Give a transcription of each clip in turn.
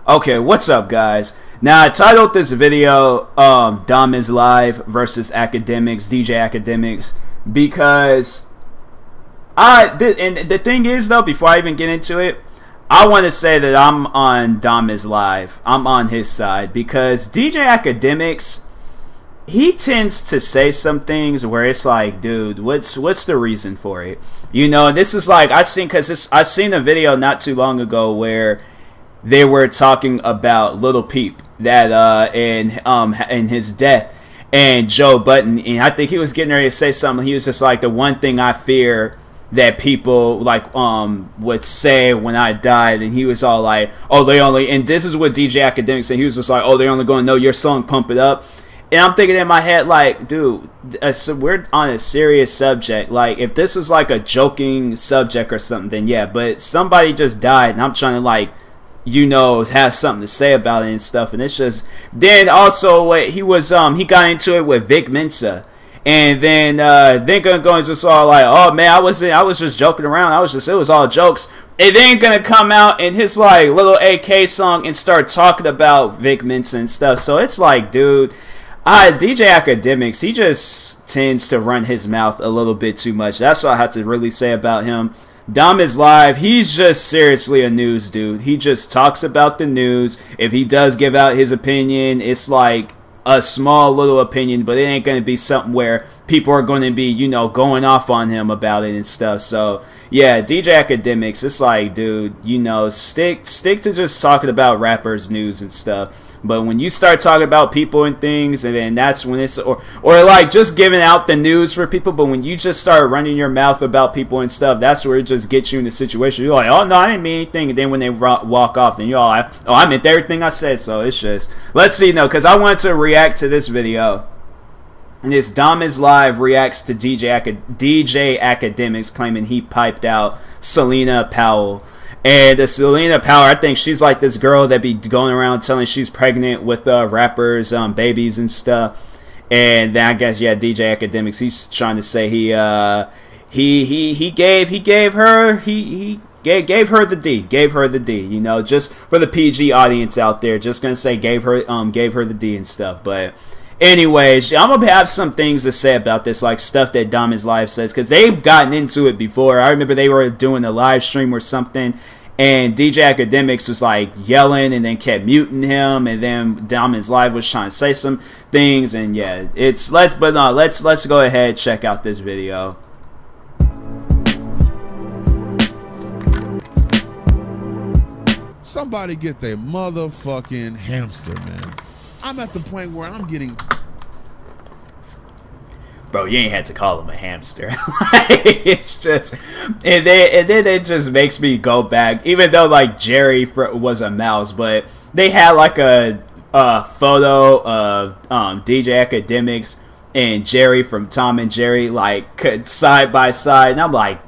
Okay, what's up, guys? Now, I titled this video DomisLive versus Akademiks, DJ Akademiks, because and the thing is, though, before I even get into it, I want to say that I'm on DomisLive. I'm on his side because DJ Akademiks, he tends to say some things where it's like, dude, what's the reason for it? You know, this is like I seen a video not too long ago where they were talking about Little Peep that and his death and Joe Budden, and I think he was getting ready to say something. He was just like, the one thing I fear that people like would say when I died, and he was all like, oh, they only, and this is what DJ Akademiks said. He was just like, oh, they're only going to know your song, Pump It Up. And I'm thinking in my head, like, dude, so we're on a serious subject. Like, if this is like a joking subject or something, then yeah. But somebody just died, and I'm trying to, like, you know, have something to say about it and stuff. And it's just, then also he got into it with Vic Mensa. And then going just all like, oh man, I was just joking around. It was all jokes. And then gonna come out in his like little AK song and start talking about Vic Mensa and stuff. So it's like, dude, DJ Akademiks, he just tends to run his mouth a little bit too much. That's what I have to really say about him. DomisLive, he's just seriously a news dude. He just talks about the news. If he does give out his opinion, it's like a small little opinion, but it ain't going to be something where people are going to be, you know, going off on him about it and stuff. So yeah, DJ Akademiks, it's like, dude, you know, stick to just talking about rappers' news and stuff. But when you start talking about people and things, and then that's when it's, or like just giving out the news for people, but when you just start running your mouth about people and stuff, that's where it just gets you in the situation. You're like, oh no, I didn't mean anything. And then when they walk off, then you're all like, oh, I meant everything I said. So it's just, let's see, no, because I wanted to react to this video. And this DomisLive reacts to DJ Akademiks claiming he piped out Celina Powell. And the Celina Powell, I think she's like this girl that be going around telling she's pregnant with rappers, babies and stuff. And then I guess, yeah, DJ Akademiks, he's trying to say he gave her the D, you know, just for the PG audience out there, just gonna say gave her the D and stuff. But anyways, I'm gonna have some things to say about this, like stuff that DomisLive says, because they've gotten into it before. I remember they were doing a live stream or something, and DJ Akademiks was like yelling and then kept muting him, and then DomisLive was trying to say some things, and yeah, let's go ahead and check out this video. Somebody get their motherfucking hamster, man. I'm at the point where I'm getting... Bro, you ain't had to call him a hamster. It's just... And then it just makes me go back. Even though, like, Jerry was a mouse, but they had, like, a photo of DJ Akademiks and Jerry from Tom and Jerry, like, side by side. And I'm like,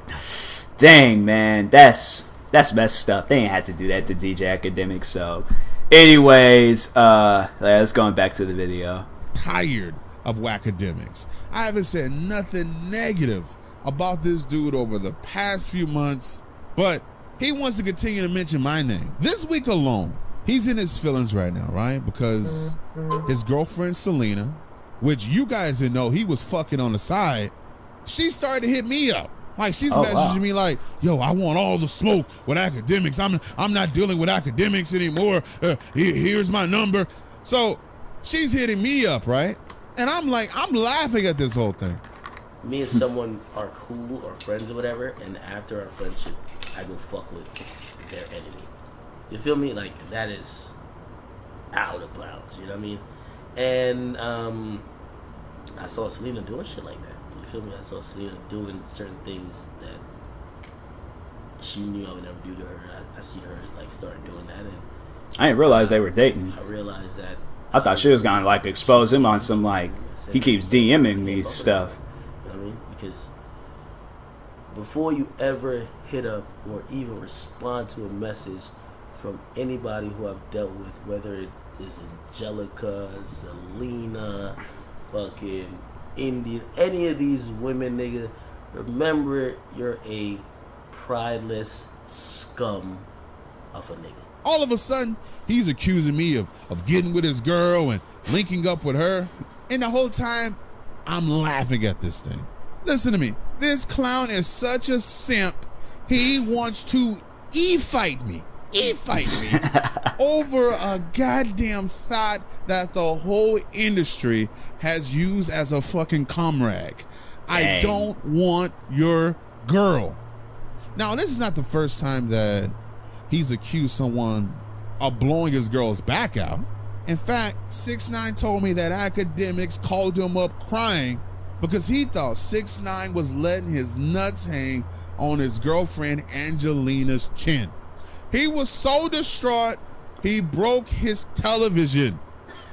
dang, man, that's messed up. They ain't had to do that to DJ Akademiks, so... Anyways, let's go back to the video. Tired of Akademiks. I haven't said nothing negative about this dude over the past few months, but he wants to continue to mention my name. This week alone, he's in his feelings right now, right? Because his girlfriend, Celina, which you guys didn't know he was fucking on the side, she started to hit me up. Like, she's messaging me like, yo, I want all the smoke with Akademiks. I'm not dealing with Akademiks anymore. Here's my number. So she's hitting me up, right? And I'm like, I'm laughing at this whole thing. Me and someone are cool or friends or whatever, and after our friendship, I go fuck with their enemy. You feel me? Like, that is out of bounds. You know what I mean? And I saw Celina doing shit like that. You feel me? I saw Celina doing certain things that she knew I would never do to her. I see her like start doing that, and I didn't realize they were dating. I realized that. I thought she was gonna like expose him on some like he keeps DMing me stuff. You know what I mean? Because before you ever hit up or even respond to a message from anybody who I've dealt with, whether it is Angelica, Celina, fucking Indian, any of these women, nigga, remember you're a prideless scum of a nigga. All of a sudden, He's accusing me of getting with his girl and linking up with her. And the whole time, I'm laughing at this thing. Listen to me. This clown is such a simp. He wants to e-fight me over a goddamn thought that the whole industry has used as a fucking comrade. I don't want your girl. Now, this is not the first time that he's accused someone of blowing his girl's back out. In fact, 6ix9ine told me that Akademiks called him up crying because he thought 6ix9ine was letting his nuts hang on his girlfriend Angelina's chin. He was so distraught, he broke his television.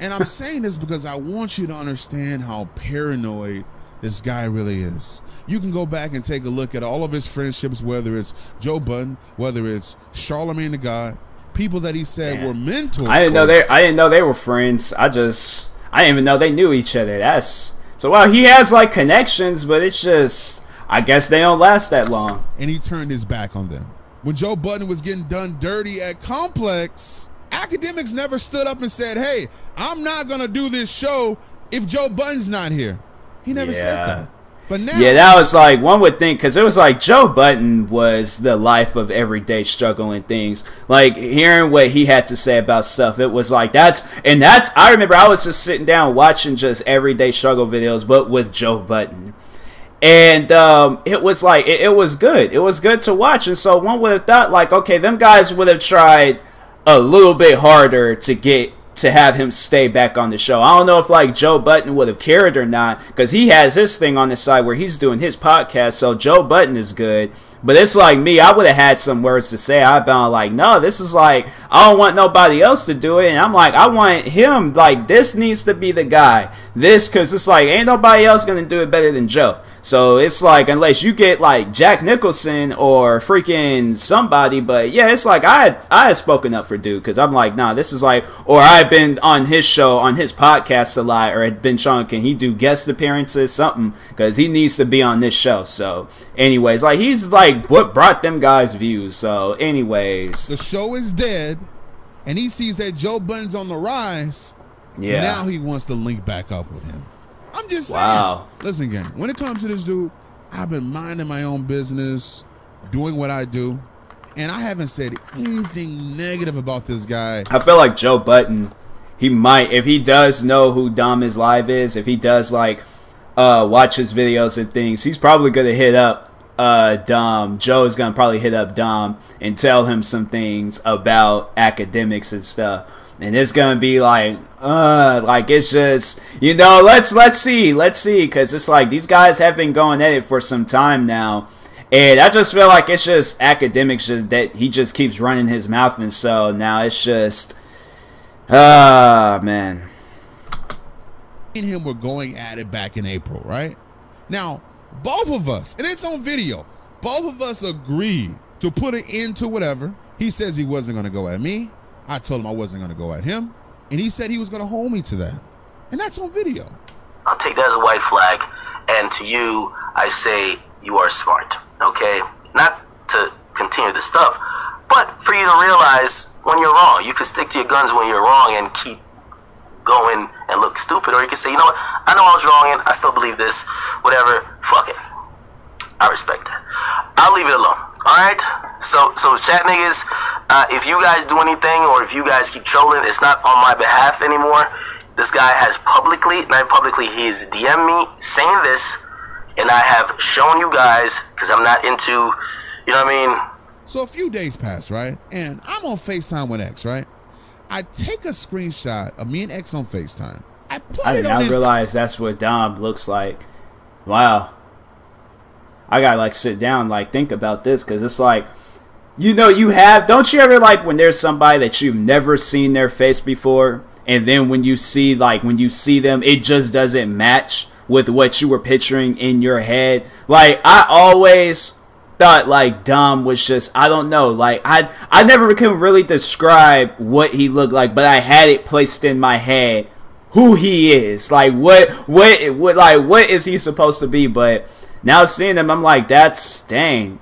And I'm saying this because I want you to understand how paranoid this guy really is. You can go back and take a look at all of his friendships, whether it's Joe Budden, whether it's Charlemagne the God, people that he said were mentors. I didn't know they were friends. I didn't even know they knew each other. So while he has like connections, but it's just, I guess they don't last that long. And he turned his back on them. When Joe Budden was getting done dirty at Complex, Akademiks never stood up and said, hey, I'm not going to do this show if Joe Budden's not here. He never said that. But now, that was like, one would think, because it was like Joe Budden was the life of everyday struggle and things. Like, hearing what he had to say about stuff, it was like, I remember I was just sitting down watching just everyday struggle videos, but with Joe Budden. And it was like, it was good. It was good to watch. And so one would have thought, like, okay, them guys would have tried a little bit harder to have him stay back on the show. I don't know if like Joe Budden would have cared or not, because he has his thing on the side where he's doing his podcast, so Joe Budden is good. But it's like me, I would have had some words to say. I've been like, no, this is like, I don't want nobody else to do it. And I'm like, I want him, like, this needs to be the guy. Because it's like, ain't nobody else going to do it better than Joe. So it's like, unless you get like Jack Nicholson or freaking somebody. But yeah, it's like, I had spoken up for dude, because I'm like, nah, this is like, or I've been on his show, on his podcast a lot, or had been shown, can he do guest appearances, something, because he needs to be on this show. So anyways, like, he's like what brought them guys views. So anyways, the show is dead and he sees that Joe Budden's on the rise. Now he wants to link back up with him. I'm just saying. Wow. Listen, gang, when it comes to this dude, I've been minding my own business, doing what I do, and I haven't said anything negative about this guy. I feel like Joe Budden, he might, if he does know who DomisLive is, if he does like watch his videos and things, he's probably gonna hit up Dom. Joe is gonna probably hit up Dom and tell him some things about Akademiks and stuff. And it's gonna be like it's just, you know, let's see, because it's like these guys have been going at it for some time now, and I just feel like it's just Akademiks that he just keeps running his mouth, and so now it's just, man. Me and him were going at it back in April, right? Now, both of us, and it's on video, both of us agreed to put an end to whatever. He says he wasn't gonna go at me. I told him I wasn't going to go at him, and he said he was going to hold me to that. And that's on video. I'll take that as a white flag, and to you, I say you are smart, okay? Not to continue the stuff, but for you to realize when you're wrong. You can stick to your guns when you're wrong and keep going and look stupid, or you can say, you know what, I know I was wrong and I still believe this, whatever, fuck it. I respect that. I'll leave it alone. Alright? So chat niggas, if you guys do anything or if you guys keep trolling, it's not on my behalf anymore. This guy has he has DM'd me saying this, and I have shown you guys, because I'm not into, you know what I mean? So a few days pass, right? And I'm on FaceTime with X, right? I take a screenshot of me and X on FaceTime. I did not realize that's what Dom looks like. Wow. I gotta like sit down, like think about this, because it's like, you know, don't you ever like when there's somebody that you've never seen their face before, and then when you see them, it just doesn't match with what you were picturing in your head. Like, I always thought like Dom was just, I don't know, like I never could really describe what he looked like, but I had it placed in my head who he is, like what is he supposed to be. But now seeing him, I'm like, that's, dang.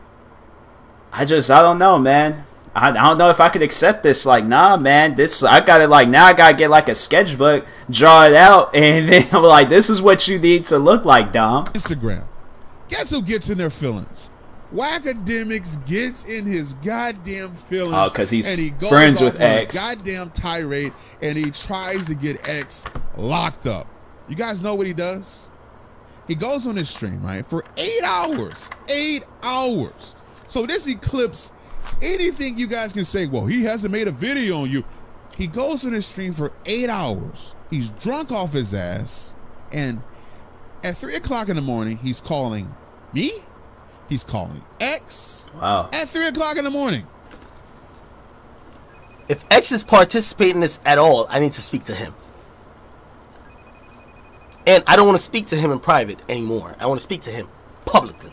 I don't know, man. I don't know if I could accept this. Like, nah, man, this I gotta like now I gotta get like a sketchbook, draw it out, and then I'm like, this is what you need to look like, Dom. Instagram. Guess who gets in their feelings? Akademiks gets in his goddamn feelings. Oh, because he's and he goes friends off with on X. a goddamn tirade, and he tries to get X locked up. You guys know what he does? He goes on his stream, right, for 8 hours. 8 hours. So this eclipses anything you guys can say, well, he hasn't made a video on you. He goes on his stream for 8 hours. He's drunk off his ass. And at 3 o'clock in the morning, he's calling me. He's calling X. Wow. At 3 o'clock in the morning. If X is participating in this at all, I need to speak to him. And I don't want to speak to him in private anymore. I want to speak to him publicly.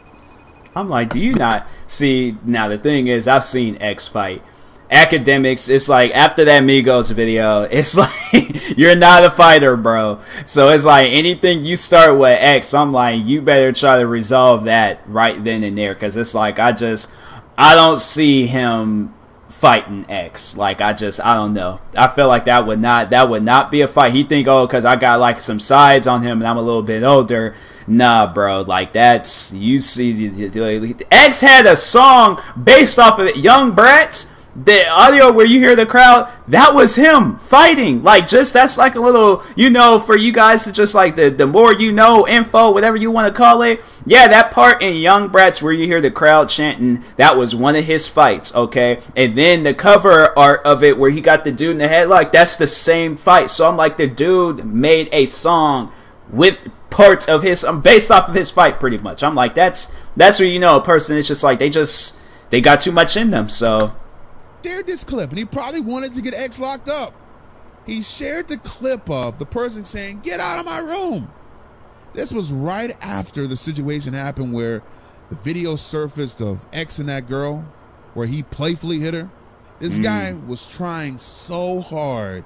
I'm like, do you not see? Now the thing is, I've seen X fight. Akademiks, it's like after that Migos video, it's like you're not a fighter, bro. So it's like anything you start with X, I'm like, you better try to resolve that right then and there, because it's like I don't see him fighting X. Like I don't know. I feel like that would not be a fight. He think, oh, because I got like some sides on him and I'm a little bit older. Nah, bro. Like that's, you see, X had a song based off of it, Young Brats. The audio where you hear the crowd, that was him fighting. Like, just, that's like a little, you know, for you guys to just like the more you know info, whatever you want to call it. Yeah, that part in Young Brats where you hear the crowd chanting, that was one of his fights, okay? And then the cover art of it where he got the dude in the head, like, that's the same fight. So I'm like, the dude made a song with parts of his, based off of his fight pretty much. I'm like, that's where you know a person is just like, they got too much in them, so... Shared this clip, and he probably wanted to get X locked up. He shared the clip of the person saying, "Get out of my room." This was right after the situation happened where the video surfaced of X and that girl, where he playfully hit her. This guy was trying so hard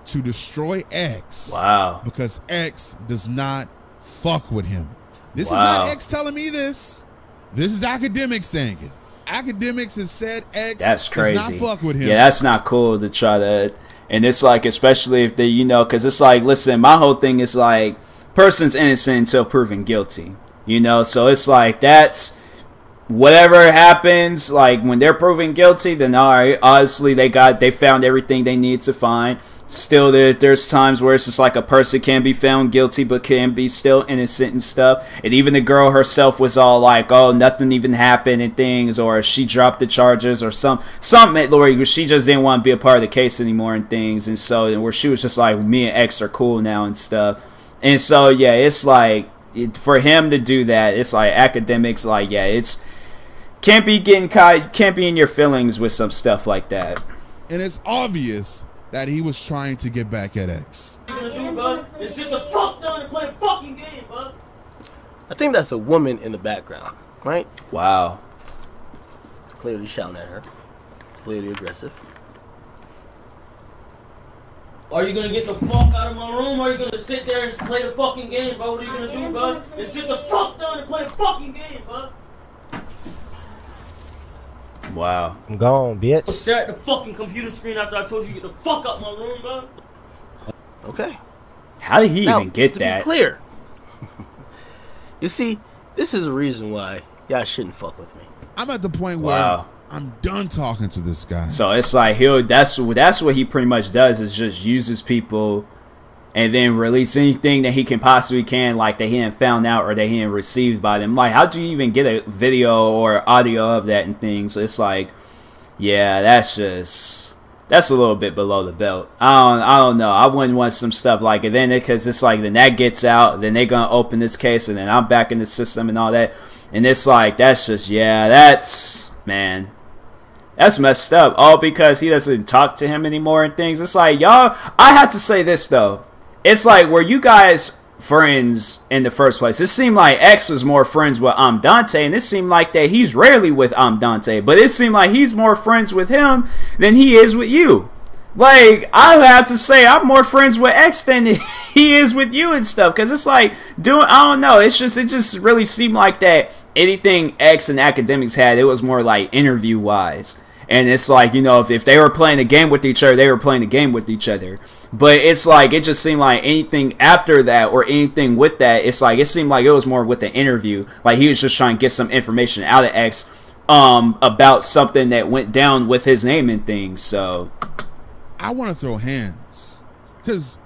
to destroy X. Wow. Because X does not fuck with him. This is Wow. not X telling me this. This is Akademiks saying it. Akademiks has said X that's crazy. does not fuck with him. Yeah, that's not cool to try to, and it's like, especially if they, you know, because it's like, listen, my whole thing is like, person's innocent until proven guilty, you know, so it's like, that's, whatever happens, like, when they're proven guilty, then alright, obviously they found everything they need to find. Still, there's times where it's just like a person can be found guilty but can be still innocent and stuff. And even the girl herself was all like, oh, nothing even happened and things, or she dropped the charges or something, Lori, she just didn't want to be a part of the case anymore and things. And so where she was just like, me and X are cool now and stuff. And so, yeah, it's like, for him to do that, it's like Akademiks, like, yeah, it's can't be getting caught, can't be in your feelings with some stuff like that. And it's obvious that he was trying to get back at X. What you gonna do, bud? Is sit the fuck down and play a fucking game, bud. I think that's a woman in the background, right? Wow. Clearly shouting at her. Clearly aggressive. Are you gonna get the fuck out of my room, or are you gonna sit there and play the fucking game, bud? What are you gonna do, bud? Is sit the fuck down and play the fucking game, bud. Wow. I'm gone, bitch. I'll stare at the fucking computer screen after I told you to get the fuck out my room, bud. Okay. How did he Now, even get to that? be clear, you see, this is a reason why y'all shouldn't fuck with me. I'm at the point where Wow. I'm done talking to this guy. So it's like that's what he pretty much does, is just uses people and then release anything that he can possibly like that he hadn't found out or that he hadn't received by them. Like, how do you even get a video or audio of that and things? So it's like, yeah, that's a little bit below the belt. I don't know. I wouldn't want some stuff like it then, because it's like, then that gets out, then they're gonna open this case, and then I'm back in the system and all that, and it's like, that's just, yeah, that's, man, that's messed up. All because he doesn't talk to him anymore and things. It's like, y'all, I have to say this though. It's like, were you guys friends in the first place? It seemed like X was more friends with Dante, and it seemed like that he's rarely with Dante, but it seemed like he's more friends with him than he is with you. Like, I have to say, I'm more friends with X than he is with you and stuff, because it's like, I don't know, it just really seemed like that anything X and Akademiks had, it was more like interview-wise. And it's like, you know, if they were playing a game with each other, they were playing a game with each other. But it's like, it just seemed like anything after that or anything with that, it's like, it seemed like it was more with the interview. Like, he was just trying to get some information out of X about something that went down with his name and things. So I want to throw hands, because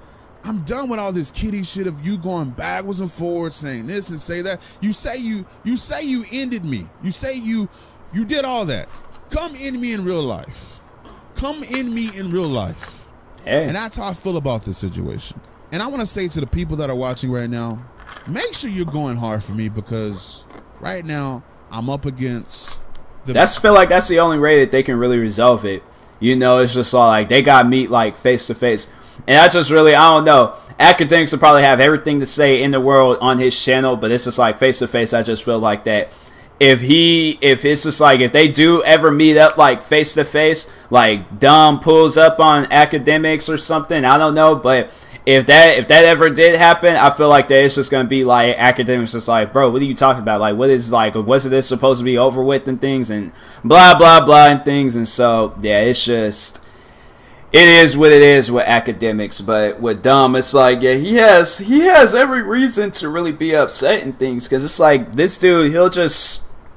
I'm done with all this kiddie shit of you going backwards and forwards, saying this and say that. You say you ended me. You say you did all that. Come end me in real life. Come end me in real life. Hey. And that's how I feel about this situation. And I want to say to the people that are watching right now, make sure you're going hard for me, because right now I'm up against I feel like that's the only way that they can really resolve it. You know, it's just all like they got meet like face to face. And I just really, I don't know. Akademiks will probably have everything to say in the world on his channel, but it's just like face to face. I just feel like that if it's just like, if they do ever meet up like face to face, like Dom pulls up on Akademiks or something, I don't know, but if that ever did happen, I feel like that it's just gonna be like Akademiks just like, bro, what are you talking about? Like, what is, like, wasn't this supposed to be over with and things and blah blah blah and things. And so yeah, it's just, it is what it is with Akademiks. But with Dom, it's like, yeah, he has every reason to really be upset and things, because it's like this dude,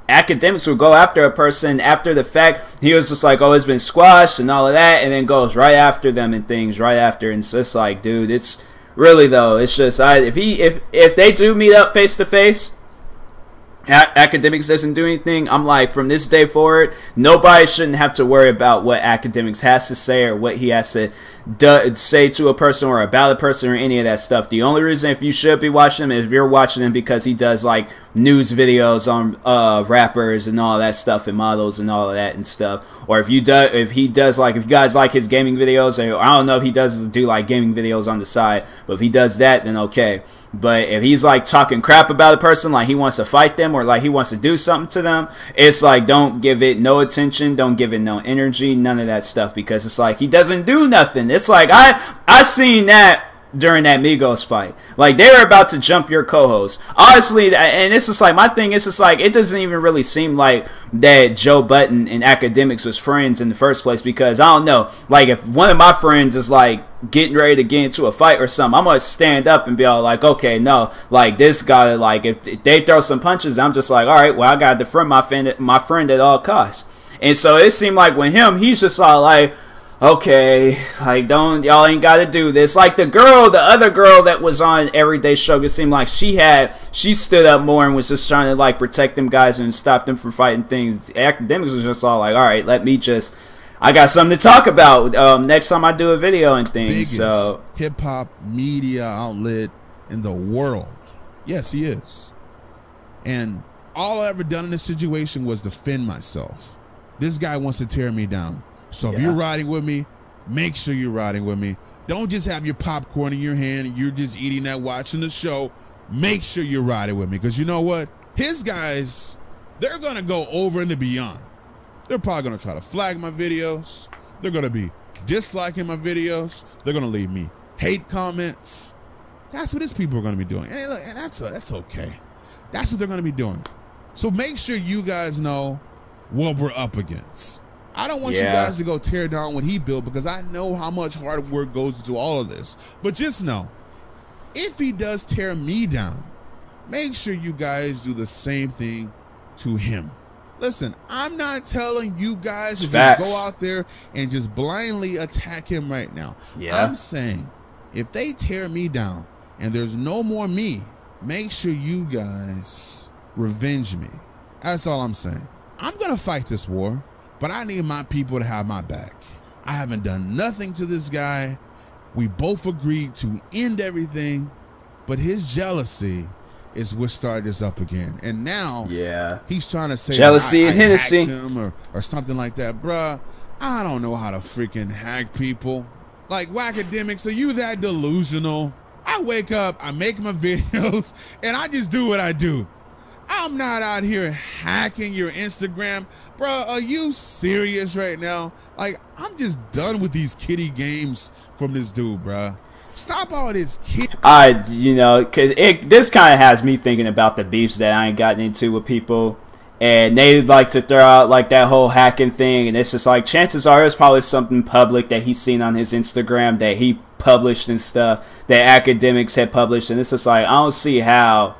Akademiks will go after a person after the fact. He was just like, oh, it's been squashed and all of that, and then goes right after them and things right after. And it's just like, dude, it's really, though, it's just, if they do meet up face to face, Akademiks doesn't do anything, I'm like, from this day forward, nobody shouldn't have to worry about what Akademiks has to say or what he has to say to a person or about a person or any of that stuff. The only reason if you should be watching him is if you're watching him because he does like news videos on rappers and all that stuff and models and all of that and stuff. Or if you guys like his gaming videos, or I don't know if he does do like gaming videos on the side, but if he does that, then okay. But if he's like talking crap about a person, like he wants to fight them or like he wants to do something to them, it's like, don't give it no attention, don't give it no energy, none of that stuff, because it's like he doesn't do nothing. It's like I seen that during that Migos fight. Like, they were about to jump your co-host. Honestly, and it's just like, my thing is just like, it doesn't even really seem like that Joe Budden and Akademiks was friends in the first place, because I don't know, like, if one of my friends is like getting ready to get into a fight or something, I'm gonna stand up and be all like, okay, no, like, this gotta, like, if they throw some punches, I'm just like, all right, well, I gotta defend my friend at all costs. And so it seemed like with him, he's just all like, okay, like, y'all ain't gotta do this. Like, the other girl that was on Everyday Show, it seemed like she stood up more and was just trying to like protect them guys and stop them from fighting things. Akademiks was just all like, all right, I got something to talk about next time I do a video and things. Biggest so hip-hop media outlet in the world. Yes, he is. And all I ever done in this situation was defend myself. This guy wants to tear me down. So if you're riding with me, make sure you're riding with me. Don't just have your popcorn in your hand and you're just eating that, watching the show. Make sure you're riding with me, because you know what? His guys, they're going to go over and beyond. They're probably going to try to flag my videos. They're going to be disliking my videos. They're going to leave me hate comments. That's what his people are going to be doing. And look, and that's okay. That's what they're going to be doing. So make sure you guys know what we're up against. I don't want you guys to go tear down what he built, because I know how much hard work goes into all of this. But just know, if he does tear me down, make sure you guys do the same thing to him. Listen, I'm not telling you guys to just go out there and just blindly attack him right now. Yeah. I'm saying, if they tear me down and there's no more me, make sure you guys revenge me. That's all I'm saying. I'm going to fight this war, but I need my people to have my back. I haven't done nothing to this guy. We both agreed to end everything, but his jealousy is what started this up again. And now he's trying to say jealousy and Hennessy him or something like that. Bruh, I don't know how to freaking hack people. Like, Akademiks, are you that delusional? I wake up, I make my videos, and I just do what I do. I'm not out here hacking your Instagram. Bro, are you serious right now? Like, I'm just done with these kiddie games from this dude, bro. Stop all this kid. You know, because this kind of has me thinking about the beefs that I ain't gotten into with people. And they like to throw out like that whole hacking thing, and it's just like chances are it's probably something public that he's seen on his Instagram that he published and stuff that Akademiks had published, and it's just like I don't see how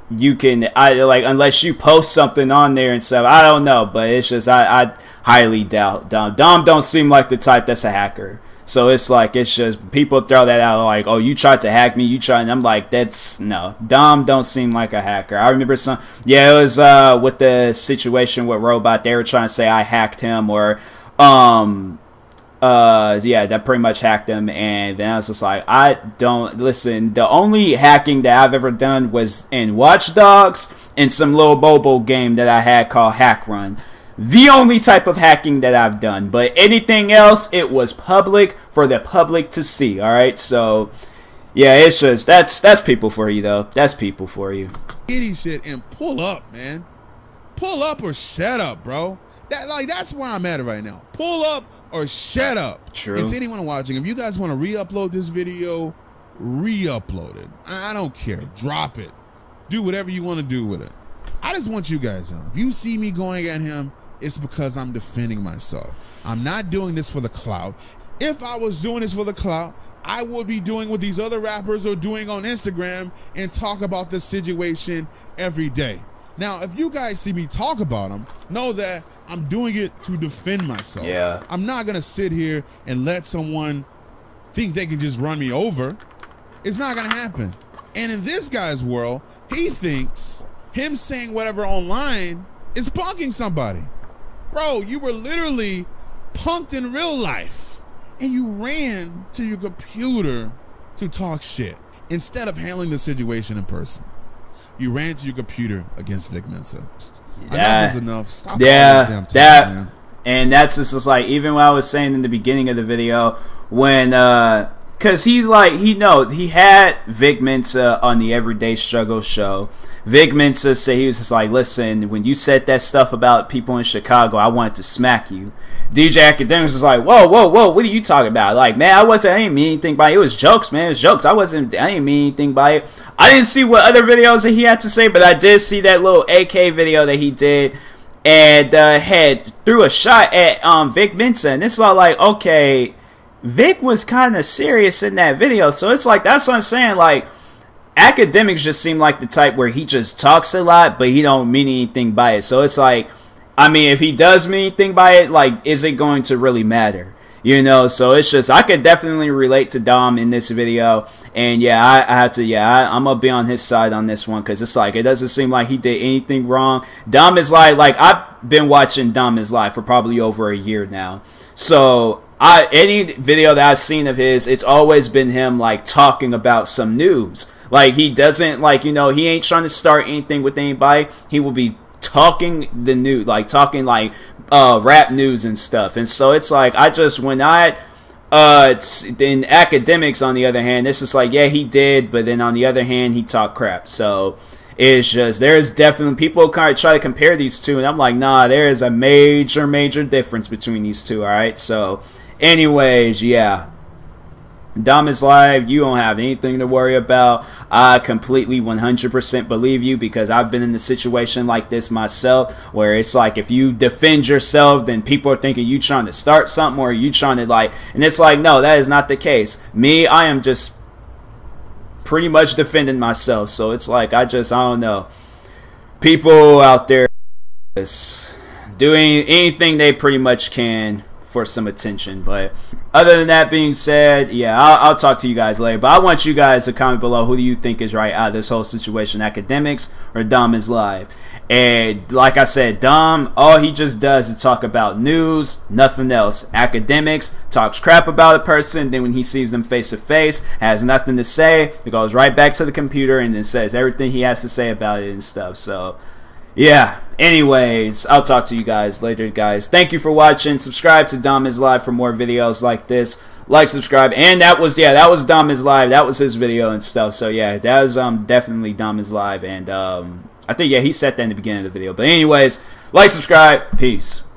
you can unless you post something on there and stuff. I don't know, but it's just I highly doubt Dom. Dom don't seem like the type that's a hacker. So it's like, it's just, people throw that out like, oh, you tried to hack me, you tried, and I'm like, that's, no. Dom don't seem like a hacker. I remember it was with the situation with Robot, they were trying to say I hacked him, or, yeah, that pretty much hacked him, and then I was just like, I don't, listen, the only hacking that I've ever done was in Watch Dogs and some little mobile game that I had called Hack Run. The only type of hacking that I've done, but anything else, it was public for the public to see. All right, so yeah, it's just that's people for you though. That's people for you. Kitty shit and pull up, man. Pull up or shut up, bro. That's where I'm at right now. Pull up or shut up. True. And to anyone watching, if you guys want to re-upload this video, re-upload it. I don't care. Drop it. Do whatever you want to do with it. I just want you guys to know, if you see me going at him, it's because I'm defending myself. I'm not doing this for the clout. If I was doing this for the clout, I would be doing what these other rappers are doing on Instagram and talk about this situation every day. Now, if you guys see me talk about them, know that I'm doing it to defend myself. Yeah. I'm not going to sit here and let someone think they can just run me over. It's not going to happen. And in this guy's world, he thinks him saying whatever online is punking somebody. Bro, you were literally punked in real life, and you ran to your computer to talk shit instead of handling the situation in person. You ran to your computer against Vic Mensa. Enough is enough. Stop all this damn time, man. And that's just like, even what I was saying in the beginning of the video, when because he had Vic Mensa on the Everyday Struggle show. Vic Mensa said, he was just like, listen, when you said that stuff about people in Chicago, I wanted to smack you. DJ Akademiks was like, whoa, what are you talking about? Like, man, I didn't mean anything by it. It was jokes, man. It was jokes. I didn't mean anything by it. I didn't see what other videos that he had to say, but I did see that little AK video that he did, and had threw a shot at Vic Mensa, and it's all like, okay, Vic was kind of serious in that video, so it's like, that's what I'm saying, like, Akademiks just seem like the type where he just talks a lot, but he don't mean anything by it. So it's like, I mean, if he does mean anything by it, like, is it going to really matter? You know, so it's just, I could definitely relate to Dom in this video. And yeah, I have to, yeah, I'm going to be on his side on this one, because it's like, it doesn't seem like he did anything wrong. DomisLive, like, I've been watching DomisLive for probably over a year now. So any video that I've seen of his, it's always been him, like, talking about some news. Like, he doesn't, like, you know, he ain't trying to start anything with anybody. He will be talking the news, like, talking, like, rap news and stuff. And so it's like, in Akademiks, on the other hand, it's just like, yeah, he did, but then on the other hand, he talked crap. So it's just, there's definitely, people kind of try to compare these two, and I'm like, nah, there is a major difference between these two, alright? So, anyways, yeah. DomisLive, you don't have anything to worry about. I completely 100% believe you, because I've been in a situation like this myself, where it's like, if you defend yourself, then people are thinking you trying to start something, or you trying to, like, and it's like, no, that is not the case. Me, I am just pretty much defending myself. So it's like, I don't know, people out there is doing anything they pretty much can for some attention. But other than that being said, yeah, I'll talk to you guys later. But I want you guys to comment below, who do you think is right out of this whole situation, Akademiks or DomisLive? And like I said, Dom, all he just does is talk about news, nothing else. Akademiks talks crap about a person, then when he sees them face to face, has nothing to say, it goes right back to the computer and then says everything he has to say about it and stuff. So yeah, anyways, I'll talk to you guys later, guys. Thank you for watching. Subscribe to DomisLive for more videos like this. Like, subscribe, and that was DomisLive. That was his video and stuff. So yeah, that was definitely DomisLive, and I think, yeah, he said that in the beginning of the video. But anyways, like, subscribe, peace.